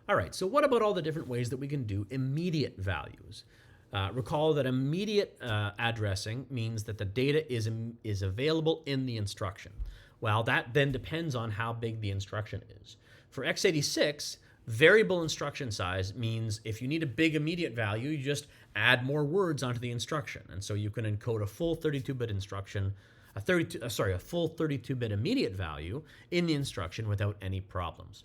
All right, so what about all the different ways that we can do immediate values? Recall that immediate addressing means that the data is available in the instruction. Well, that then depends on how big the instruction is. For x86, variable instruction size means if you need a big immediate value, you just add more words onto the instruction. And so you can encode a full 32-bit instruction, a full 32-bit immediate value in the instruction without any problems.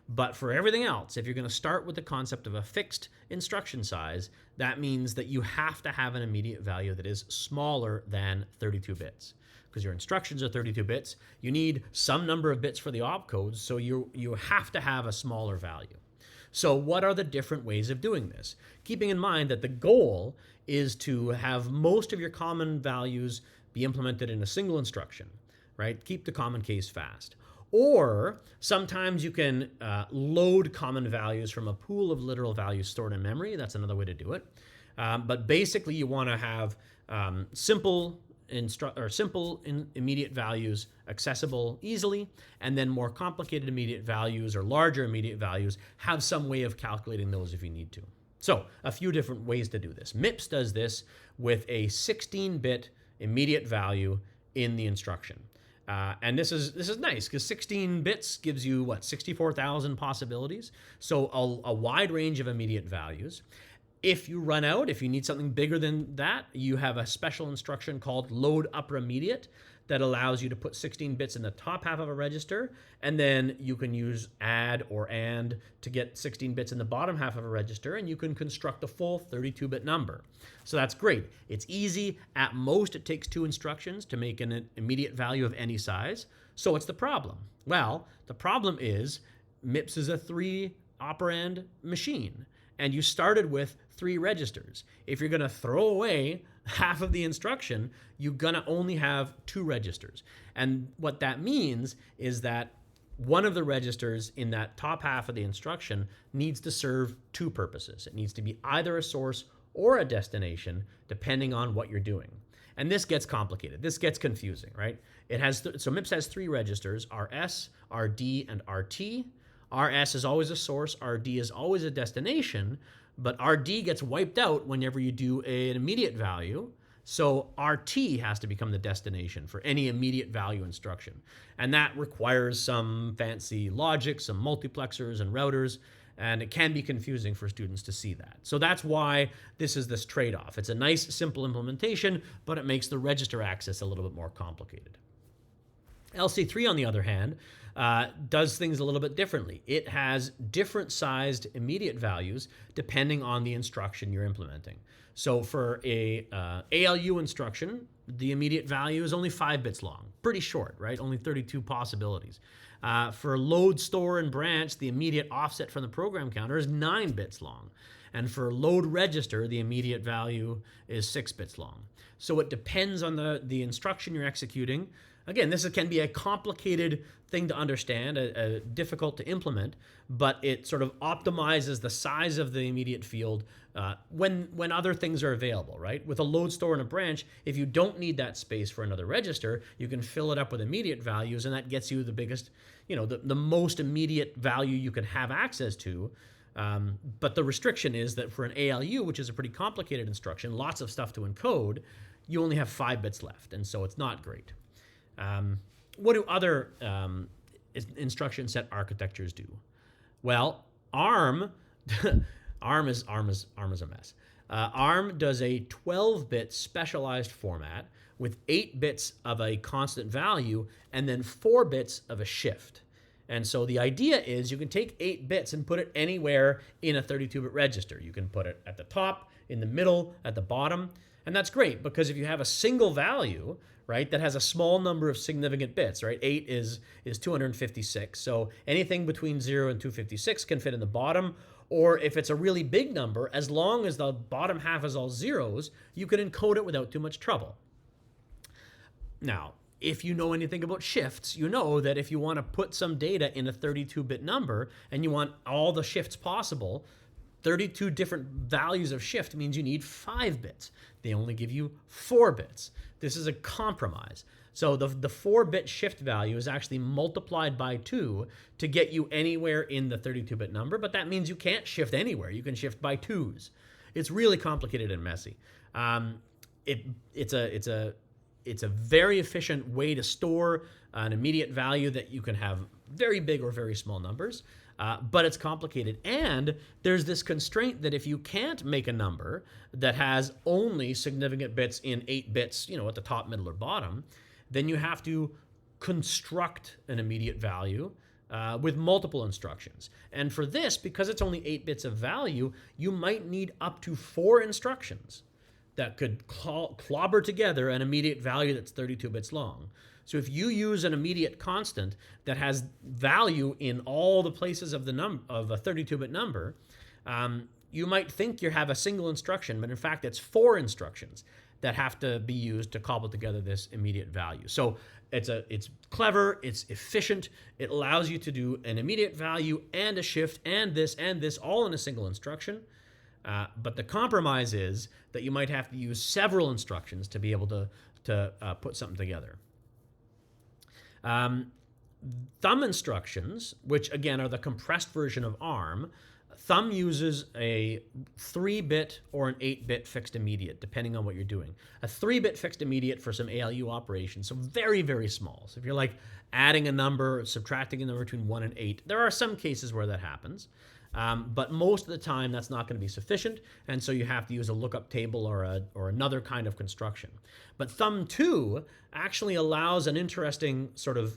But for everything else, if you're going to start with the concept of a fixed instruction size, that means that you have to have an immediate value that is smaller than 32 bits. Because your instructions are 32 bits, you need some number of bits for the opcodes, so you have to have a smaller value. So what are the different ways of doing this? Keeping in mind that the goal is to have most of your common values be implemented in a single instruction, right? Keep the common case fast. Or sometimes you can load common values from a pool of literal values stored in memory. That's another way to do it. But basically, you want to have simple immediate values accessible easily, and then more complicated immediate values or larger immediate values have some way of calculating those if you need to. So a few different ways to do this. MIPS does this with a 16-bit immediate value in the instruction. And this is nice because 16 bits gives you, 64,000 possibilities. So a wide range of immediate values. If you run out, if you need something bigger than that, you have a special instruction called load upper immediate that allows you to put 16 bits in the top half of a register, and then you can use add or and to get 16 bits in the bottom half of a register, and you can construct a full 32-bit number. So that's great. It's easy. At most, it takes 2 instructions to make an immediate value of any size. So what's the problem? Well, the problem is MIPS is a 3-operand machine, and you started with 3 registers. If you're going to throw away half of the instruction, you're going to only have 2 registers. And what that means is that one of the registers in that top half of the instruction needs to serve 2 purposes. It needs to be either a source or a destination, depending on what you're doing. And this gets complicated. This gets confusing, right? So MIPS has 3 registers, RS, RD, and RT. RS is always a source, RD is always a destination, but RD gets wiped out whenever you do an immediate value. So RT has to become the destination for any immediate value instruction. And that requires some fancy logic, some multiplexers and routers, and it can be confusing for students to see that. So that's why this is this trade-off. It's a nice, simple implementation, but it makes the register access a little bit more complicated. LC3, on the other hand, does things a little bit differently. It has different sized immediate values depending on the instruction you're implementing. So for a ALU instruction, the immediate value is only 5 bits long. Pretty short, right? Only 32 possibilities. For load, store, and branch, the immediate offset from the program counter is 9 bits long. And for load register, the immediate value is 6 bits long. So it depends on the instruction you're executing. Again, this can be a complicated thing to understand, difficult to implement, but it sort of optimizes the size of the immediate field when other things are available, right? With a load, store, and a branch, if you don't need that space for another register, you can fill it up with immediate values, and that gets you the biggest, the most immediate value you can have access to. But the restriction is that for an ALU, which is a pretty complicated instruction, lots of stuff to encode, you only have 5 bits left, and so it's not great. What do other instruction set architectures do? Well, ARM is a mess. ARM does a 12-bit specialized format with 8 bits of a constant value and then 4 bits of a shift. And so the idea is you can take 8 bits and put it anywhere in a 32-bit register. You can put it at the top, in the middle, at the bottom. And that's great because if you have a single value, right, that has a small number of significant bits, right? 8 is 256. So anything between 0 and 256 can fit in the bottom. Or if it's a really big number, as long as the bottom half is all zeros, you can encode it without too much trouble. Now, if you know anything about shifts, you know that if you want to put some data in a 32-bit number and you want all the shifts possible, 32 different values of shift means you need 5 bits. They only give you 4 bits. This is a compromise. So the 4-bit shift value is actually multiplied by 2 to get you anywhere in the 32-bit number, but that means you can't shift anywhere. You can shift by 2s. It's really complicated and messy. It's a very efficient way to store an immediate value that you can have very big or very small numbers, but it's complicated. And there's this constraint that if you can't make a number that has only significant bits in 8 bits, at the top, middle, or bottom, then you have to construct an immediate value with multiple instructions. And for this, because it's only 8 bits of value, you might need up to 4 instructions that could clobber together an immediate value that's 32 bits long. So if you use an immediate constant that has value in all the places of a 32-bit number, you might think you have a single instruction, but in fact it's 4 instructions that have to be used to cobble together this immediate value. So it's clever, it's efficient, it allows you to do an immediate value and a shift and this all in a single instruction. But the compromise is that you might have to use several instructions to be able to put something together. Thumb instructions, which again are the compressed version of ARM, Thumb uses a 3-bit or an 8-bit fixed immediate, depending on what you're doing. A 3-bit fixed immediate for some ALU operations, so very, very small. So if you're like adding a number, subtracting a number between 1 and 8, there are some cases where that happens. But most of the time, that's not going to be sufficient, and so you have to use a lookup table or another kind of construction. But Thumb 2 actually allows an interesting sort of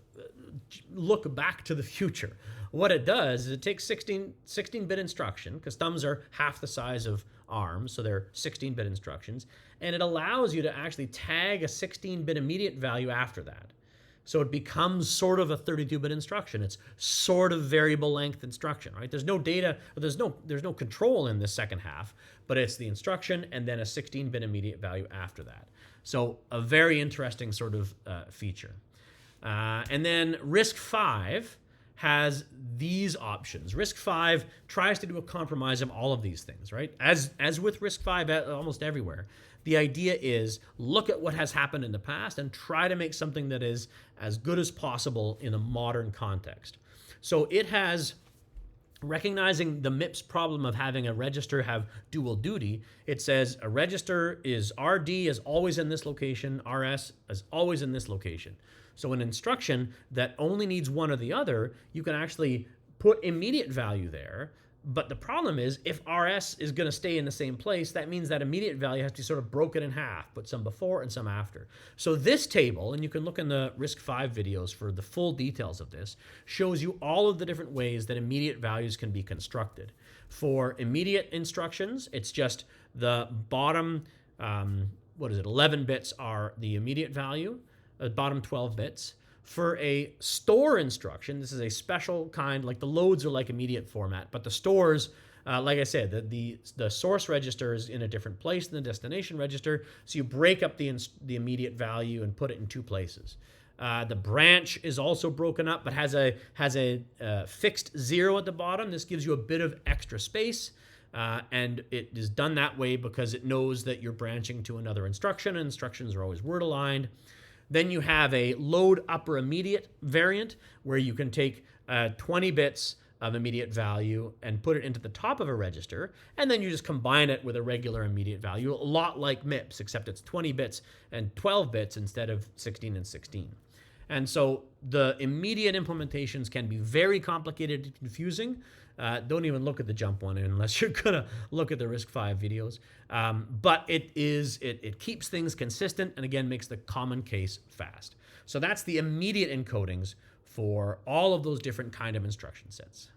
look back to the future. What it does is it takes 16-bit instruction, because thumbs are half the size of ARM, so they're 16-bit instructions, and it allows you to actually tag a 16-bit immediate value after that. So it becomes sort of a 32-bit instruction. It's sort of variable length instruction, right? There's no data, or there's no control in this second half, but it's the instruction and then a 16-bit immediate value after that. So a very interesting sort of feature. And then RISC-V has these options. RISC-V tries to do a compromise of all of these things, right? As with RISC-V almost everywhere. The idea is look at what has happened in the past and try to make something that is as good as possible in a modern context. So it has, recognizing the MIPS problem of having a register have dual duty, it says a register is RD is always in this location, RS is always in this location. So an instruction that only needs one or the other, you can actually put immediate value there. But the problem is, if RS is going to stay in the same place, that means that immediate value has to be sort of broken in half, put some before and some after. So this table, and you can look in the RISC-V videos for the full details of this, shows you all of the different ways that immediate values can be constructed. For immediate instructions, it's just the bottom, 11 bits are the immediate value, the bottom 12 bits. For a store instruction, this is a special kind, like the loads are like immediate format, but the stores, like I said, the source register is in a different place than the destination register, so you break up the immediate value and put it in 2 places. The branch is also broken up, but has a fixed 0 at the bottom. This gives you a bit of extra space, and it is done that way because it knows that you're branching to another instruction, and instructions are always word aligned. Then you have a load upper immediate variant where you can take 20 bits of immediate value and put it into the top of a register, and then you just combine it with a regular immediate value, a lot like MIPS, except it's 20 bits and 12 bits instead of 16 and 16. And so the immediate implementations can be very complicated and confusing. Don't even look at the jump one unless you're gonna look at the RISC-V videos. But it keeps things consistent and again makes the common case fast. So that's the immediate encodings for all of those different kind of instruction sets.